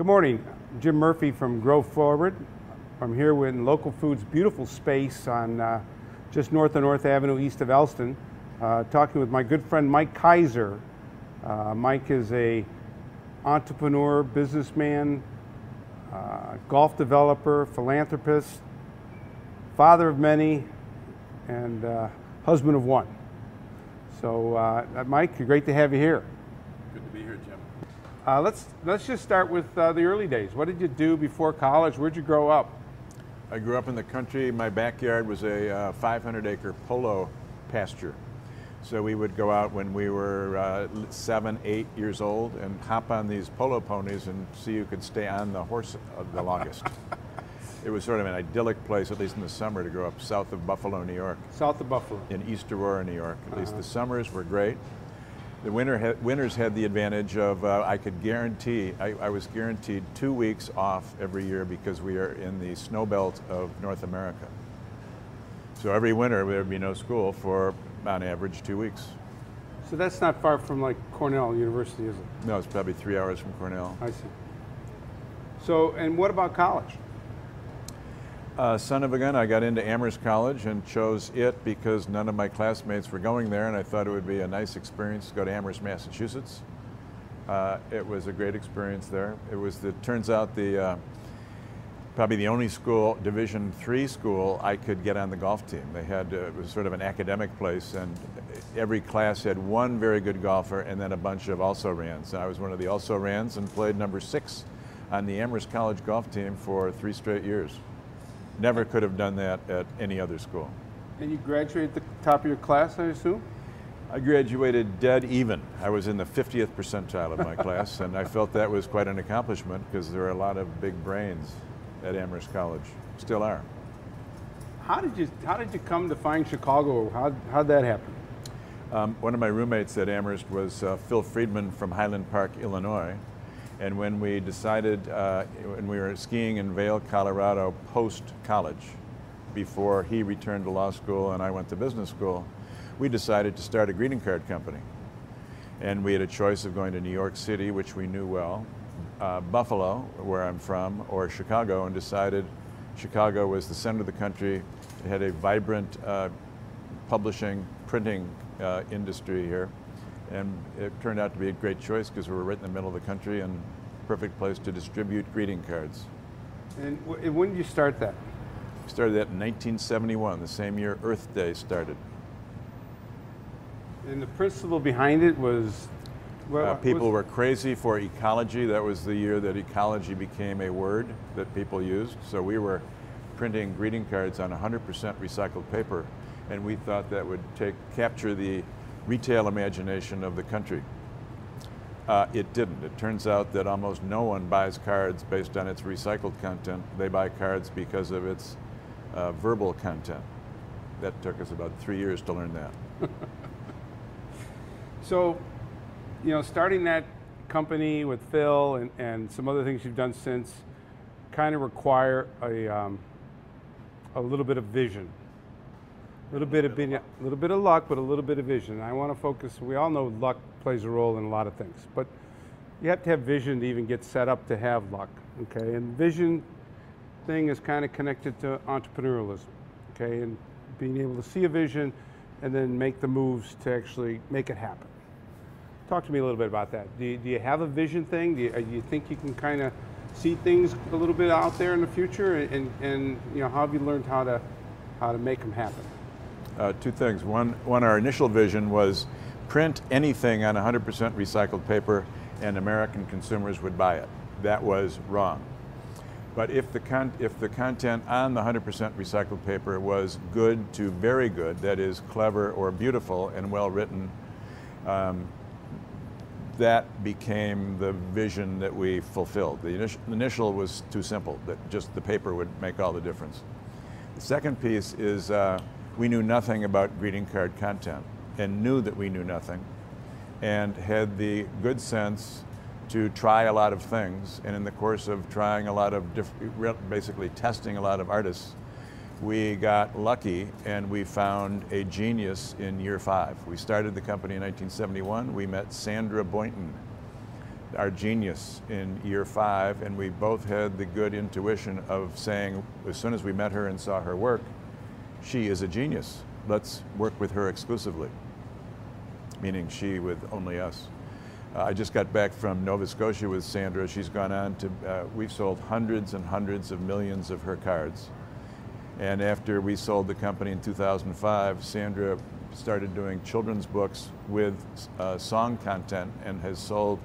Good morning. Jim Murphy from Grow Forward. I'm here in Local Foods' beautiful space on just north of North Avenue, east of Elston, talking with my good friend Mike Keiser. Mike is a entrepreneur, businessman, golf developer, philanthropist, father of many, and husband of one. So, Mike, great to have you here. Good to be here, Jim. Let's just start with the early days. What did you do before college? Where'd you grow up? I grew up in the country. My backyard was a 500-acre polo pasture. So we would go out when we were 7, 8 years old and hop on these polo ponies and see who could stay on the horse the longest. It was sort of an idyllic place, at least in the summer, to grow up south of Buffalo, New York. South of Buffalo. In East Aurora, New York. At least the summers were great. The winters had the advantage of I was guaranteed 2 weeks off every year because we are in the snow belt of North America. So every winter there would be no school for, on average, 2 weeks. So that's not far from like Cornell University, is it? No, it's probably 3 hours from Cornell. I see. So, and what about college? Son of a gun, I got into Amherst College and chose it because none of my classmates were going there, and I thought it would be a nice experience to go to Amherst, Massachusetts. It was a great experience there. It turns out probably the only school, Division III school, I could get on the golf team. It was sort of an academic place, and every class had one very good golfer and then a bunch of also-rans. And I was one of the also-rans and played number 6 on the Amherst College golf team for 3 straight years. Never could have done that at any other school. And you graduated at the top of your class, I assume? I graduated dead even. I was in the 50th percentile of my class, and I felt that was quite an accomplishment because there are a lot of big brains at Amherst College. Still are. How did you come to find Chicago? How'd that happen? One of my roommates at Amherst was Phil Friedman from Highland Park, Illinois. And when we decided, when we were skiing in Vail, Colorado, post-college, before he returned to law school and I went to business school, we decided to start a greeting card company. And we had a choice of going to New York City, which we knew well, Buffalo, where I'm from, or Chicago, and decided Chicago was the center of the country. It had a vibrant publishing, printing industry here. And it turned out to be a great choice because we were right in the middle of the country and perfect place to distribute greeting cards. And when did you start that? We started that in 1971, the same year Earth Day started. And the principle behind it was? People were crazy for ecology. That was the year that ecology became a word that people used. So we were printing greeting cards on 100% recycled paper, and we thought that would capture the retail imagination of the country. It didn't. It turns out that almost no one buys cards based on its recycled content. They buy cards because of its verbal content. That took us about 3 years to learn that. So, you know, starting that company with Phil and some other things you've done since kind of require a little bit of vision. A little bit of luck, but a little bit of vision. I want to focus, we all know luck plays a role in a lot of things, but you have to have vision to even get set up to have luck, okay? And vision thing is kind of connected to entrepreneurialism, okay? And being able to see a vision and then make the moves to actually make it happen. Talk to me a little bit about that. Do you have a vision thing? Do you think you can kind of see things a little bit out there in the future? And you know, how have you learned how to make them happen? 2 things. One, our initial vision was print anything on 100% recycled paper and American consumers would buy it. That was wrong. But if the content on the 100% recycled paper was good to very good, that is clever or beautiful and well written, that became the vision that we fulfilled. The initial was too simple, that just the paper would make all the difference. The second piece is we knew nothing about greeting card content and knew that we knew nothing and had the good sense to try a lot of things. And in the course of trying a lot of basically testing a lot of artists, we got lucky and we found a genius in year 5. We started the company in 1971. We met Sandra Boynton our genius in year 5, and we both had the good intuition of saying, as soon as we met her and saw her work, she is a genius. Let's work with her exclusively, meaning she with only us. I just got back from Nova Scotia with Sandra. She's gone on to, we've sold hundreds and hundreds of millions of her cards. And after we sold the company in 2005, Sandra started doing children's books with song content and has sold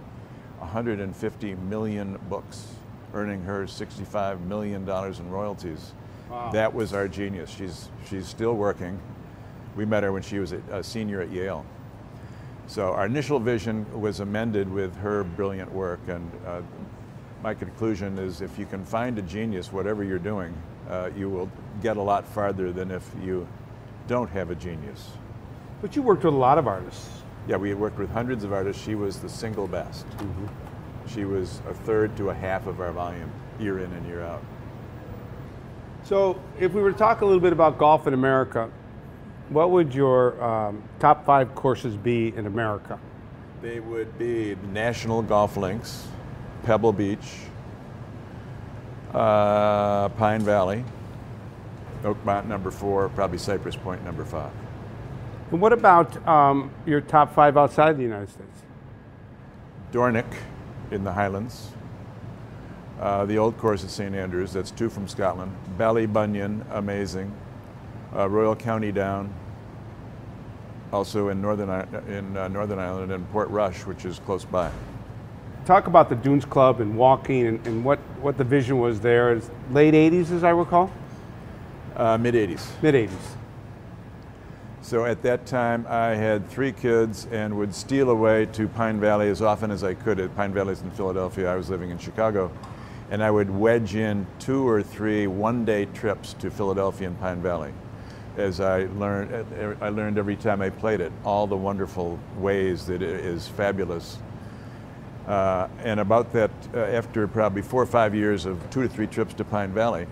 150 million books, earning her $65 million in royalties. Wow. That was our genius. She's still working. We met her when she was a senior at Yale. So our initial vision was amended with her brilliant work, and my conclusion is if you can find a genius, whatever you're doing, you will get a lot farther than if you don't have a genius. But you worked with a lot of artists. Yeah, we worked with hundreds of artists. She was the single best. Mm-hmm. She was a third to a half of our volume, year in and year out. So if we were to talk a little bit about golf in America, what would your top 5 courses be in America? They would be National Golf Links, Pebble Beach, Pine Valley, Oak Mountain number 4, probably Cypress Point number 5. And what about your top 5 outside the United States? Dornick in the Highlands, the old course at St. Andrews, that's 2 from Scotland, Ballybunion, amazing, Royal County Down, also in Northern Ireland, and Port Rush, which is close by. Talk about the Dunes Club and walking and what the vision was there. It's late 80s, as I recall? Mid-80s. Mid-80s. So at that time, I had 3 kids and would steal away to Pine Valley as often as I could. Pine Valley's in Philadelphia. I was living in Chicago. And I would wedge in 2 or 3 one-day trips to Philadelphia and Pine Valley. As I learned every time I played it, all the wonderful ways that it is fabulous. And about that, after probably 4 or 5 years of 2 to 3 trips to Pine Valley,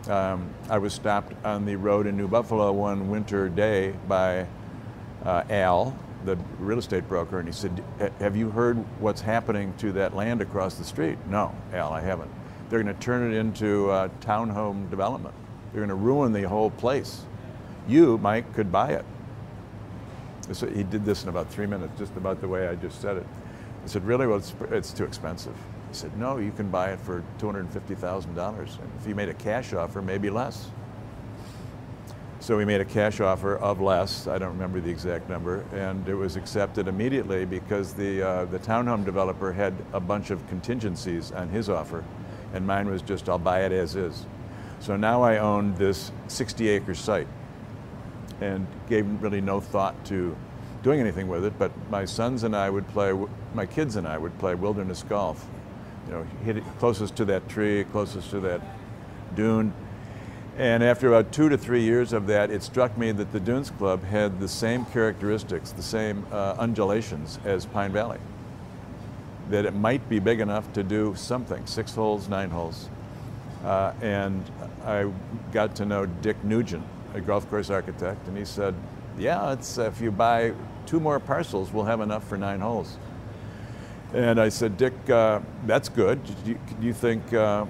I was stopped on the road in New Buffalo one winter day by Al, the real estate broker, and he said, "Have you heard what's happening to that land across the street?" "No, Al, I haven't." "They're going to turn it into townhome development. They're going to ruin the whole place. You, Mike, could buy it." So he did this in about 3 minutes, just about the way I just said it. I said, "Really? Well, it's too expensive." He said, "No, you can buy it for $250,000. And if you made a cash offer, maybe less." So we made a cash offer of less, I don't remember the exact number, and it was accepted immediately because the townhome developer had a bunch of contingencies on his offer, and mine was just, I'll buy it as is. So now I owned this 60-acre site and gave really no thought to doing anything with it, but my sons and I would play, my kids and I would play wilderness golf. You know, hit it closest to that tree, closest to that dune. And after about 2 to 3 years of that, it struck me that the Dunes Club had the same characteristics, the same undulations as Pine Valley. That it might be big enough to do something, 6 holes, 9 holes. And I got to know Dick Nugent, a golf course architect, and he said, "Yeah, it's if you buy 2 more parcels, we'll have enough for 9 holes." And I said, "Dick, that's good. Do you think, do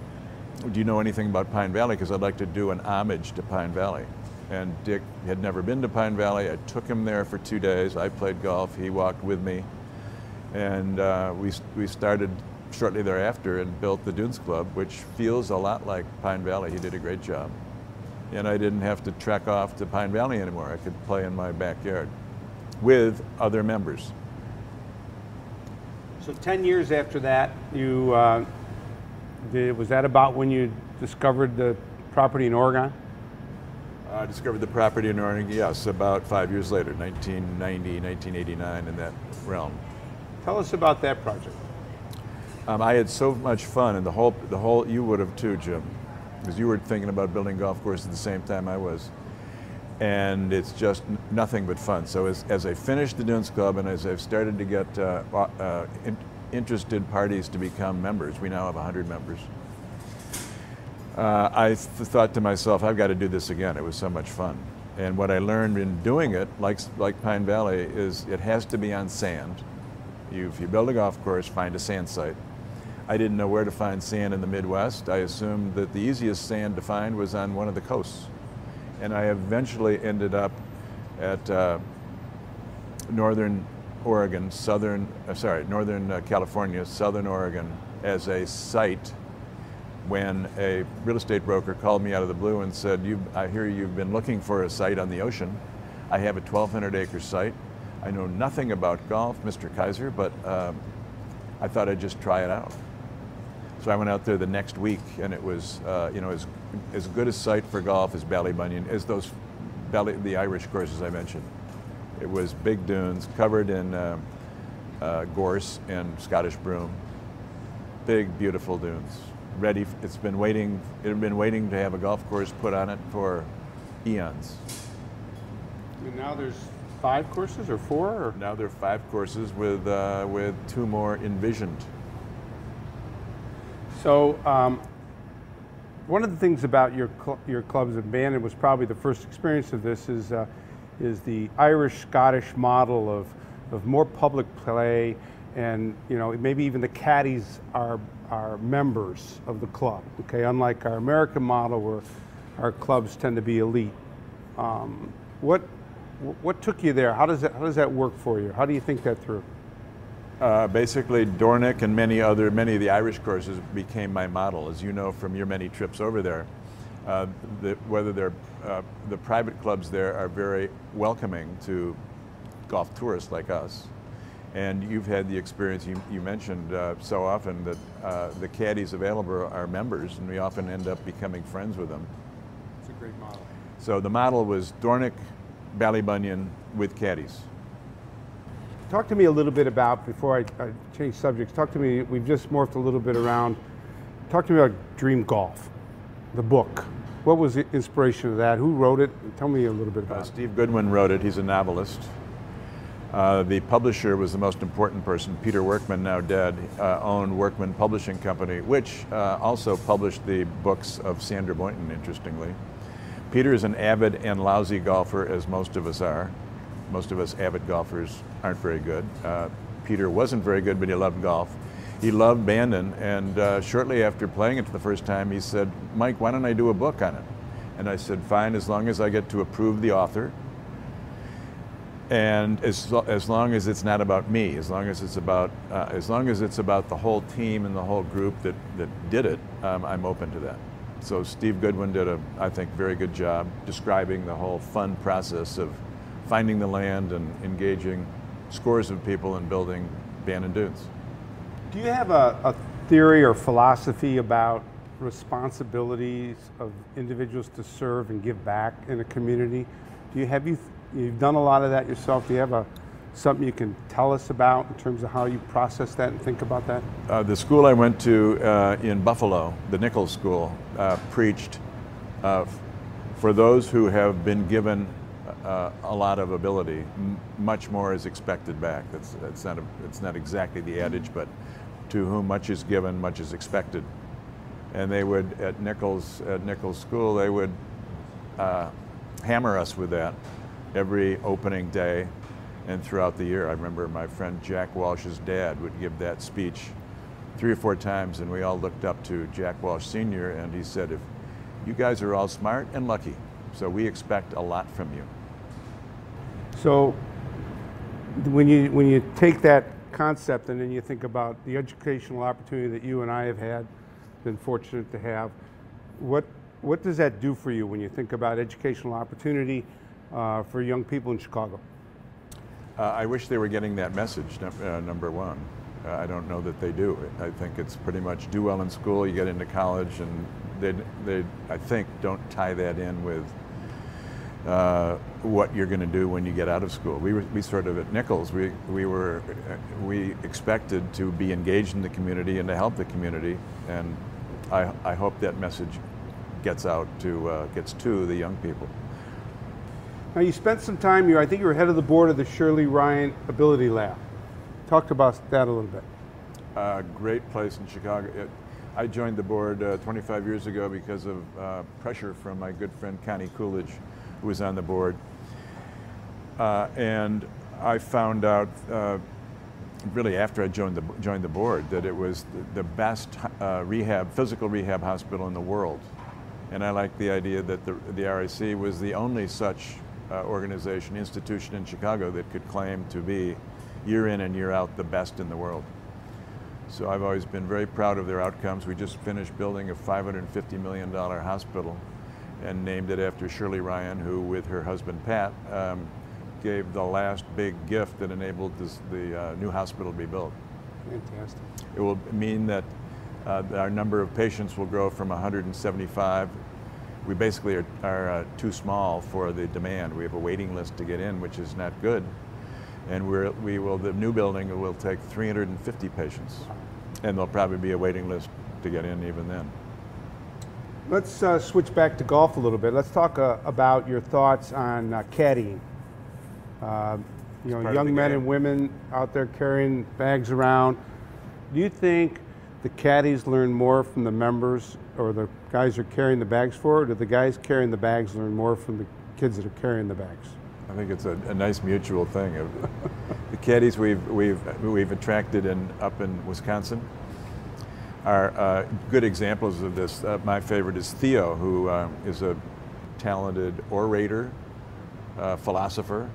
you know anything about Pine Valley? Because I'd like to do an homage to Pine Valley." And Dick had never been to Pine Valley. I took him there for 2 days. I played golf. He walked with me. And we started shortly thereafter and built the Dunes Club, which feels a lot like Pine Valley. He did a great job. And I didn't have to trek off to Pine Valley anymore. I could play in my backyard with other members. So 10 years after that, you was that about when you discovered the property in Oregon? I discovered the property in Oregon, yes, about 5 years later, 1990, 1989, in that realm. Tell us about that project. I had so much fun, and the whole, you would have too, Jim, because you were thinking about building golf courses at the same time I was. And it's just nothing but fun. So as I finished the Dunes Club and as I've started to get interested parties to become members, we now have 100 members, I thought to myself, I've got to do this again. It was so much fun. And what I learned in doing it, like Pine Valley, is it has to be on sand. If you build a golf course, find a sand site. I didn't know where to find sand in the Midwest. I assumed that the easiest sand to find was on one of the coasts. And I eventually ended up at northern Oregon, northern California, southern Oregon, as a site when a real estate broker called me out of the blue and said, I hear you've been looking for a site on the ocean. I have a 1,200-acre site. I know nothing about golf, Mr. Keiser, but I thought I'd just try it out. So I went out there the next week, and it was as good a site for golf as Ballybunion, as the Irish courses I mentioned. It was big dunes covered in gorse and Scottish broom. Big, beautiful dunes. Ready. It had been waiting to have a golf course put on it for eons. And now there's 5 courses or 4? Or? Now there are 5 courses with 2 more envisioned. So one of the things about your clubs at Bandon was probably the first experience of this is the Irish-Scottish model of more public play, and maybe even the caddies are members of the club. Okay, unlike our American model where our clubs tend to be elite. What took you there? How does that work for you? How do you think that through? Basically, Dornick and many of the Irish courses became my model, as you know from your many trips over there. The private clubs there are very welcoming to golf tourists like us. And you've had the experience you mentioned so often that the caddies available are members, and we often end up becoming friends with them. It's a great model. So the model was Dornick, Ballybunion with caddies. Talk to me a little bit about, before I change subjects, we've just morphed a little bit around, talk to me about Dream Golf, the book. What was the inspiration of that? Who wrote it? Tell me a little bit about it. Steve Goodwin wrote it. He's a novelist. The publisher was the most important person. Peter Workman, now dead, owned Workman Publishing Company, which also published the books of Sandra Boynton, interestingly. Peter is an avid and lousy golfer, as most of us are. Most of us avid golfers aren't very good. Peter wasn't very good, but he loved golf. He loved Bandon, and shortly after playing it for the first time, he said, "Mike, why don't I do a book on it?" And I said, "Fine, as long as I get to approve the author, and as long as it's not about me, as long as it's about the whole team and the whole group that did it, I'm open to that." So Steve Goodwin did I think, very good job describing the whole fun process of finding the land and engaging scores of people in building Bandon Dunes. Do you have a theory or philosophy about responsibilities of individuals to serve and give back in a community? You've done a lot of that yourself. Do you have something you can tell us about in terms of how you process that and think about that? The school I went to in Buffalo, the Nichols School, preached for those who have been given a lot of ability, much more is expected back. It's not exactly the adage, but to whom much is given, much is expected. And they would, at Nichols School, they would hammer us with that every opening day and throughout the year. I remember my friend Jack Walsh's dad would give that speech 3 or 4 times, and we all looked up to Jack Walsh Sr., and he said, "If you guys are all smart and lucky, so we expect a lot from you." So when you take that concept and then you think about the educational opportunity that you and I have been fortunate to have, what does that do for you when you think about educational opportunity for young people in Chicago? I wish they were getting that message, number one. I don't know that they do. I think it's pretty much do well in school, you get into college, and they I think, don't tie that in with what you're going to do when you get out of school. We sort of, at Nichols, we expected to be engaged in the community and to help the community, and I hope that message gets to the young people. Now, you spent some time, I think you were head of the board of the Shirley Ryan Ability Lab. Talk about that a little bit. Great place in Chicago. I joined the board 25 years ago because of pressure from my good friend Connie Coolidge, who was on the board. And I found out really after I joined the board, that it was the best physical rehab hospital in the world. And I liked the idea that the RIC was the only such organization, institution in Chicago that could claim to be year in and year out the best in the world. So I've always been very proud of their outcomes. We just finished building a $550 million hospital and named it after Shirley Ryan, who with her husband Pat gave the last big gift that enabled the new hospital to be built. Fantastic. It will mean that our number of patients will grow from 175. We basically are too small for the demand. We have a waiting list to get in, which is not good. And the new building will take 350 patients. And there'll probably be a waiting list to get in even then. Let's switch back to golf a little bit. Let's talk about your thoughts on caddying. Young men and women out there carrying bags around. Do you think the caddies learn more from the members or the guys are carrying the bags for, or do the guys carrying the bags learn more from the kids that are carrying the bags? I think it's a nice mutual thing. The caddies we've attracted up in Wisconsin are good examples of this. My favorite is Theo, who is a talented orator, philosopher,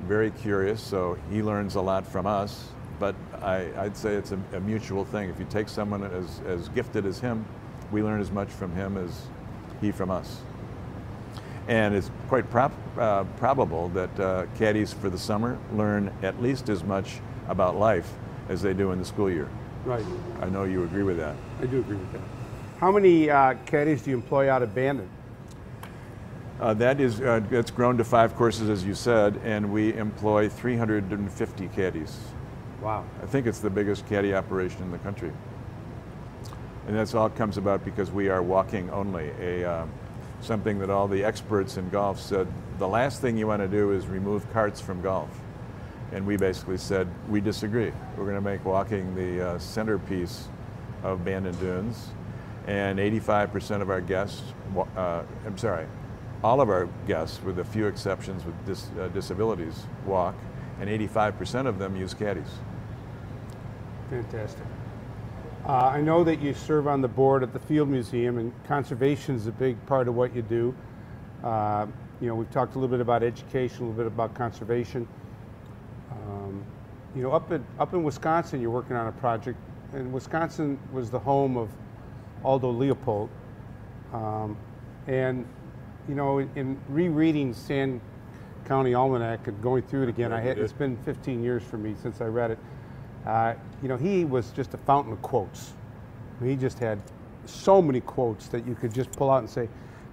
very curious, so he learns a lot from us. But I'd say it's a mutual thing. If you take someone as gifted as him, we learn as much from him as he from us. And it's quite probable that caddies for the summer learn at least as much about life as they do in the school year. Right. I know you agree with that. I do agree with that. How many caddies do you employ out of Bandon? It's grown to 5 courses, as you said, and we employ 350 caddies. Wow. I think it's the biggest caddy operation in the country. And that's all comes about because we are walking only, something that all the experts in golf said, the last thing you want to do is remove carts from golf. And we basically said, we disagree. We're going to make walking the centerpiece of Bandon Dunes. And 85% of our guests, all of our guests, with a few exceptions with disabilities, walk, and 85% of them use caddies. Fantastic. I know that you serve on the board at the Field Museum, and conservation is a big part of what you do. We've talked a little bit about education, a little bit about conservation. Up in Wisconsin, you're working on a project, and Wisconsin was the home of Aldo Leopold. In rereading Sand County Almanac and going through it again, it's been 15 years for me since I read it. He was just a fountain of quotes. He just had so many quotes that you could just pull out and say,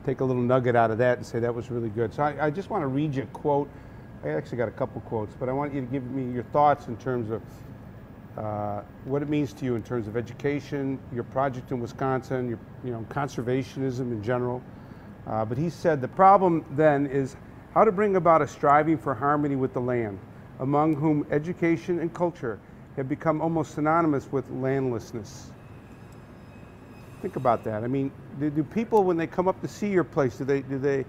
take a little nugget out of that and say that was really good. So I just want to read you a quote. I actually got a couple quotes, but I want you to give me your thoughts in terms of what it means to you in terms of education, your project in Wisconsin, conservationism in general. But he said the problem then is how to bring about a striving for harmony with the land, among whom education and culture have become almost synonymous with landlessness. Think about that. I mean, do people, when they come up to see your place, are they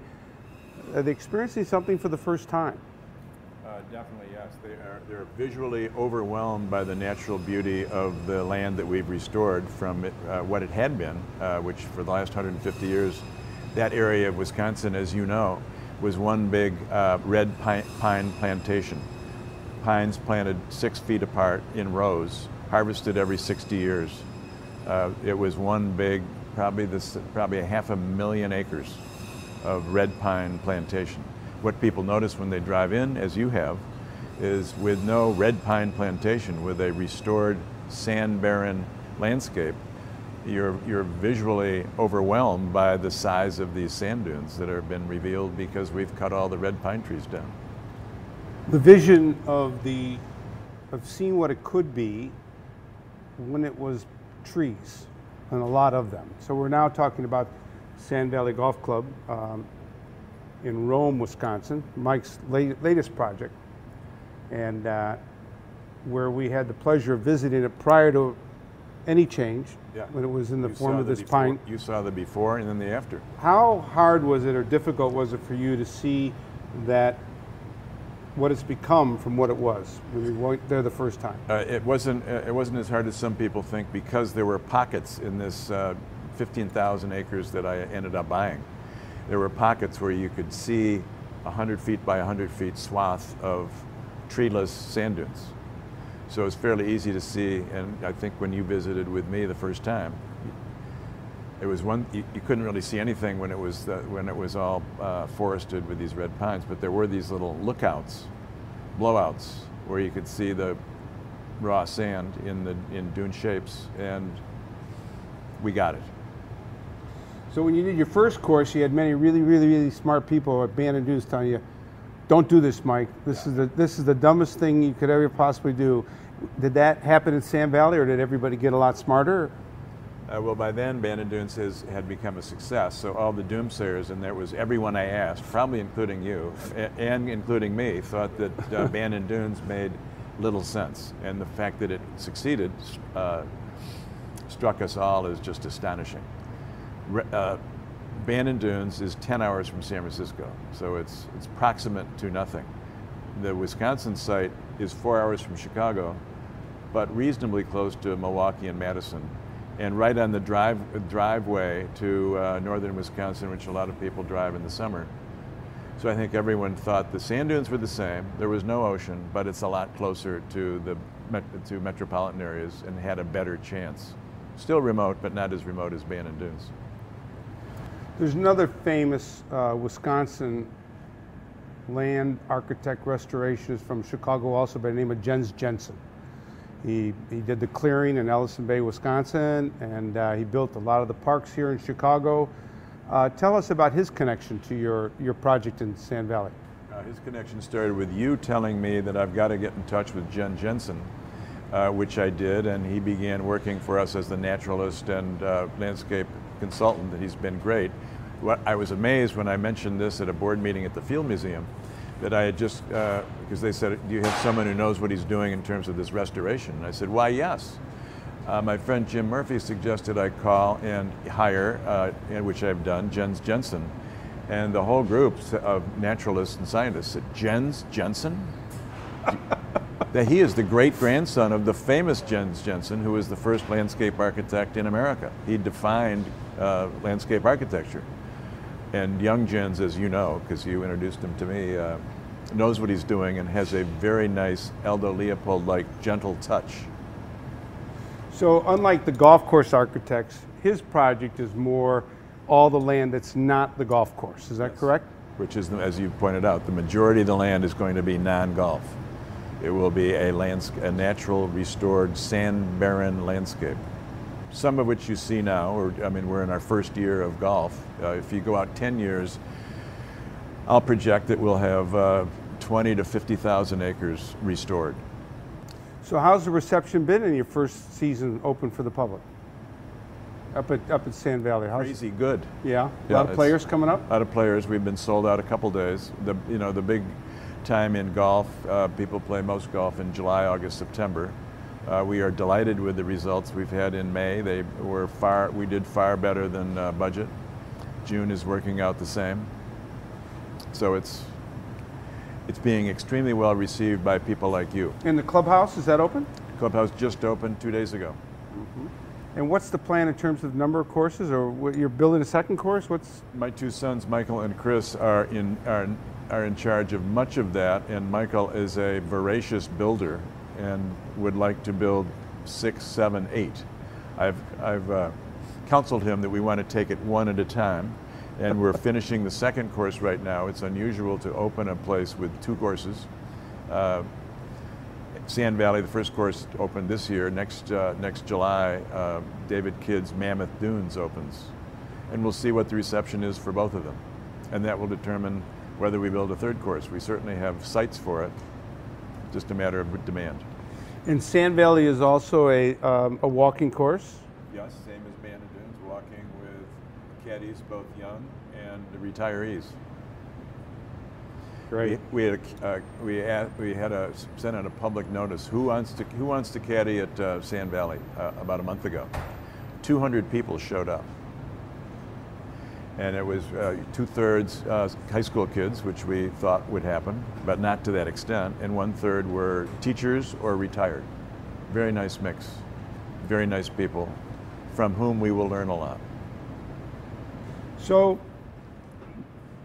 experiencing something for the first time? Definitely, yes. They're visually overwhelmed by the natural beauty of the land that we've restored from what it had been, which for the last 150 years, that area of Wisconsin, as you know, was one big red pine plantation. Pines planted 6 feet apart in rows, harvested every 60 years. It was one big, probably 500,000 acres of red pine plantation. What people notice when they drive in, as you have, is with no red pine plantation, with a restored sand barren landscape, you're visually overwhelmed by the size of these sand dunes that have been revealed because we've cut all the red pine trees down. The vision of seeing what it could be when it was trees, and a lot of them. So we're now talking about Sand Valley Golf Club in Rome, Wisconsin, Mike's latest project, and where we had the pleasure of visiting it prior to any change, when it was in the form of this pine. You saw the before and then the after. How hard was it or difficult was it for you to see that what it's become from what it was when you went there the first time? It wasn't as hard as some people think, because there were pockets in this 15,000 acres that I ended up buying. There were pockets where you could see 100 feet by 100 feet swath of treeless sand dunes. So it's fairly easy to see, and I think when you visited with me the first time, it was you couldn't really see anything when it was all forested with these red pines, but there were these little lookouts, blowouts, where you could see the raw sand in dune shapes, and we got it. So when you did your first course, you had many really, really, really smart people at Band and Dunes telling you, "Don't do this, Mike. This is the dumbest thing you could ever possibly do." Did that happen in Sand Valley, or did everybody get a lot smarter? Well, by then, Band and Dunes had become a success. So all the doomsayers, and there was everyone I asked, probably including you, and including me, thought that Band and Dunes made little sense. And the fact that it succeeded struck us all as just astonishing. Band and Dunes is 10 hours from San Francisco, so it's proximate to nothing. The Wisconsin site is 4 hours from Chicago, but reasonably close to Milwaukee and Madison, and right on the driveway to northern Wisconsin, which a lot of people drive in the summer. So I think everyone thought the sand dunes were the same. There was no ocean, but it's a lot closer to metropolitan areas and had a better chance. Still remote, but not as remote as Band and Dunes. There's another famous Wisconsin land architect restorationist from Chicago also by the name of Jensen. He did the clearing in Ellison Bay, Wisconsin, and he built a lot of the parks here in Chicago. Tell us about his connection to your project in Sand Valley. His connection started with you telling me that I've got to get in touch with Jensen, which I did, and he began working for us as the naturalist and landscape consultant. He's been great. I was amazed when I mentioned this at a board meeting at the Field Museum, that I had just, because they said, "Do you have someone who knows what he's doing in terms of this restoration?" And I said, "Why, yes." My friend Jim Murphy suggested I call and hire, which I've done, Jensen. And the whole group of naturalists and scientists said, Jensen? That he is the great-grandson of the famous Jensen, who was the first landscape architect in America. He defined landscape architecture. And young Jens, as you know, because you introduced him to me, knows what he's doing and has a very nice Aldo Leopold-like gentle touch. So unlike the golf course architects, his project is more all the land that's not the golf course. Is that correct? Which is, as you pointed out, the majority of the land is going to be non-golf. It will be a natural, restored, sand-barren landscape. Some of which you see now, we're in our first year of golf. If you go out 10 years, I'll project that we'll have 20 to 50,000 acres restored. So how's the reception been in your first season open for the public? Up at Sand Valley? Crazy good. Yeah? A lot of players coming up? A lot of players. We've been sold out a couple days. The big time in golf, people play most golf in July, August, September. We are delighted with the results we've had in May. We did far better than budget. June is working out the same. So it's being extremely well received by people like you. And the clubhouse, is that open? Clubhouse just opened 2 days ago. Mm-hmm. And what's the plan in terms of number of courses, or you're building a second course? My two sons, Michael and Chris, are in charge of much of that, and Michael is a voracious builder and would like to build 6, 7, 8. I've counseled him that we want to take it one at a time, and we're finishing the second course right now. It's unusual to open a place with 2 courses. Sand Valley, the first course opened this year. Next July, David Kidd's Mammoth Dunes opens, and we'll see what the reception is for both of them, and that will determine whether we build a third course. We certainly have sites for it, just a matter of demand. And Sand Valley is also a walking course? Yes, same as Band and Dunes, walking with caddies, both young and retirees. Great. We had sent out a public notice. Who wants to caddy at Sand Valley about a month ago? 200 people showed up. And it was 2/3 high school kids, which we thought would happen, but not to that extent, and 1/3 were teachers or retired. Very nice mix, very nice people, from whom we will learn a lot. So,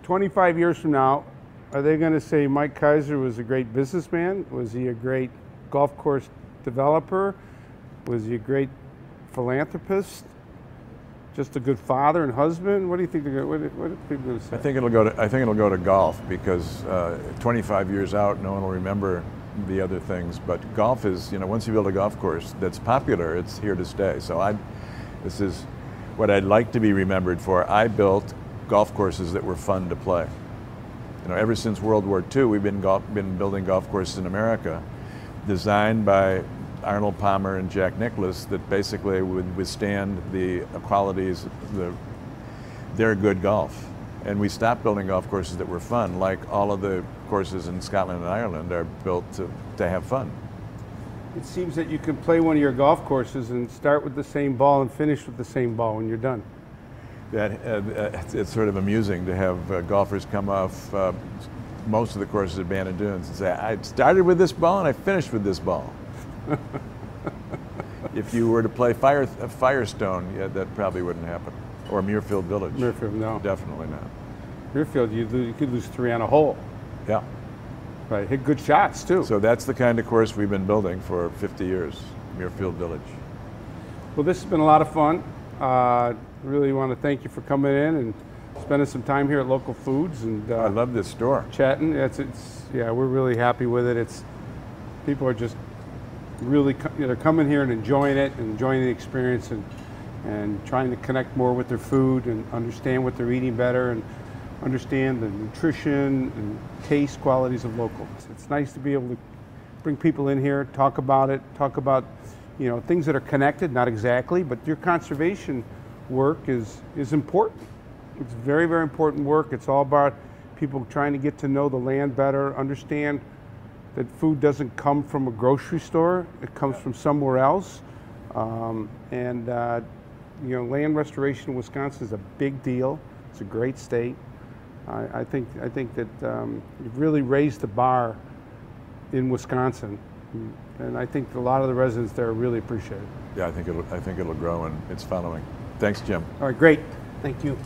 25 years from now, are they going to say Mike Keiser was a great businessman? Was he a great golf course developer? Was he a great philanthropist? Just a good father and husband? What do you think? What are people going to say? I think it'll go to golf, because 25 years out, no one will remember the other things. But golf is, once you build a golf course that's popular, it's here to stay. So this is what I'd like to be remembered for. I built golf courses that were fun to play. Ever since World War II, we've been building golf courses in America, designed by Arnold Palmer and Jack Nicklaus, that basically would withstand the qualities, their good golf. And we stopped building golf courses that were fun, like all of the courses in Scotland and Ireland are built to have fun. It seems that you can play one of your golf courses and start with the same ball and finish with the same ball when you're done. It's sort of amusing to have golfers come off most of the courses at Bandon Dunes and say, I started with this ball and I finished with this ball. If you were to play Firestone, yeah, that probably wouldn't happen. Or Muirfield Village. Muirfield, no. Definitely not. Muirfield, you could lose 3 on a hole. Yeah. Right, hit good shots too. So that's the kind of course we've been building for 50 years, Muirfield Village. Well, this has been a lot of fun. Really want to thank you for coming in and spending some time here at Local Foods. And I love this store. Chatting. Yeah, we're really happy with it. People are just really they're coming here and enjoying it and enjoying the experience and trying to connect more with their food and understand what they're eating better and understand the nutrition and taste qualities of local. It's nice to be able to bring people in here, talk about it, talk about things that are connected, not exactly, but your conservation work is important. It's very, very important work. It's all about people trying to get to know the land better, understand that food doesn't come from a grocery store, it comes from somewhere else. Land restoration in Wisconsin is a big deal. It's a great state. I think that you've really raised the bar in Wisconsin, and I think a lot of the residents there really appreciate it. Yeah, I think it'll grow, and it's following. Thanks, Jim. All right, great. Thank you.